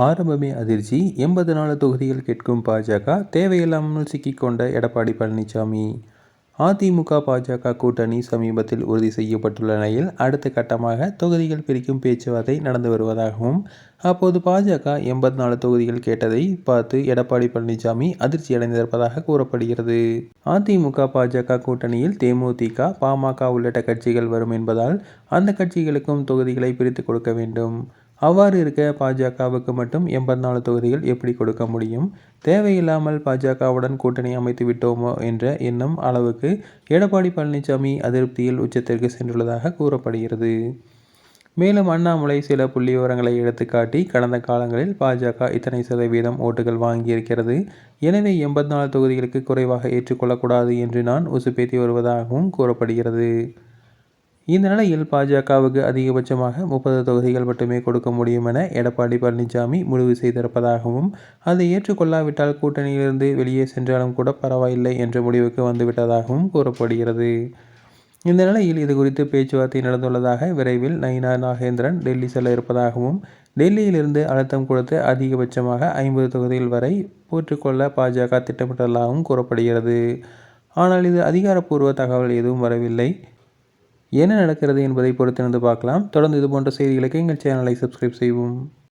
ஆரம்பமே அதிர்ச்சி 84 தொகுதிகள் கேட்கும் பாஜக தேவையில்லாமல் சிக்கிக்கொண்ட எடப்பாடி பழனிசாமி. அதிமுக பாஜக கூட்டணி சமீபத்தில் உறுதி செய்யப்பட்டுள்ள நிலையில் அடுத்த கட்டமாக தொகுதிகள் பிரிக்கும் பேச்சுவார்த்தை நடந்து வருவதாகவும், அப்போது பாஜக 84 தொகுதிகள் கேட்டதை பார்த்து எடப்பாடி பழனிசாமி அதிர்ச்சியடைந்திருப்பதாக கூறப்படுகிறது. அதிமுக பாஜக கூட்டணியில் தேமுதிக, பாமக உள்ளிட்ட கட்சிகள் வரும் என்பதால் அந்த கட்சிகளுக்கும் தொகுதிகளை பிரித்து கொடுக்க வேண்டும். அவ்வாறு இருக்க பாஜகவுக்கு மட்டும் 84 தொகுதிகள் எப்படி கொடுக்க முடியும்? தேவையில்லாமல் பாஜகவுடன் கூட்டணி அமைத்து விட்டோமோ என்ற எண்ணம் அளவுக்கு எடப்பாடி பழனிசாமி அதிருப்தியில் உச்சத்திற்கு சென்றுள்ளதாக கூறப்படுகிறது. மேலும் அண்ணாமலை சில புள்ளிவிவரங்களை எடுத்துக்காட்டி கடந்த காலங்களில் பாஜக இத்தனை சதவீதம் ஓட்டுகள் வாங்கியிருக்கிறது, எனவே 84 தொகுதிகளுக்கு குறைவாக ஏற்றுக்கொள்ளக்கூடாது என்று நான் உசுப்பேத்தி வருவதாகவும் கூறப்படுகிறது. இந்த நிலையில் பாஜகவுக்கு அதிகபட்சமாக 30 தொகுதிகள் மட்டுமே கொடுக்க முடியும் என எடப்பாடி பழனிசாமி முடிவு செய்திருப்பதாகவும், அதை ஏற்றுக்கொள்ளாவிட்டால் கூட்டணியிலிருந்து வெளியே சென்றாலும் கூட பரவாயில்லை என்ற முடிவுக்கு வந்துவிட்டதாகவும் கூறப்படுகிறது. இந்த நிலையில் இதுகுறித்து பேச்சுவார்த்தை நடந்துள்ளதாக, விரைவில் நயினா நாகேந்திரன் டெல்லி செல்ல இருப்பதாகவும், டெல்லியிலிருந்து அழுத்தம் கொடுத்து அதிகபட்சமாக 50 தொகுதிகள் வரை பெற்றுக்கொள்ள பாஜக திட்டமிட்டுள்ளதாகவும் கூறப்படுகிறது. ஆனால் இது அதிகாரப்பூர்வ தகவல் எதுவும் வரவில்லை. என்ன நடக்கிறது என்பதை பொறுத்திருந்து பார்க்கலாம். தொடர்ந்து இதுபோன்ற செய்திகளுக்கு எங்கள் சேனலை சப்ஸ்கிரைப் செய்வோம்.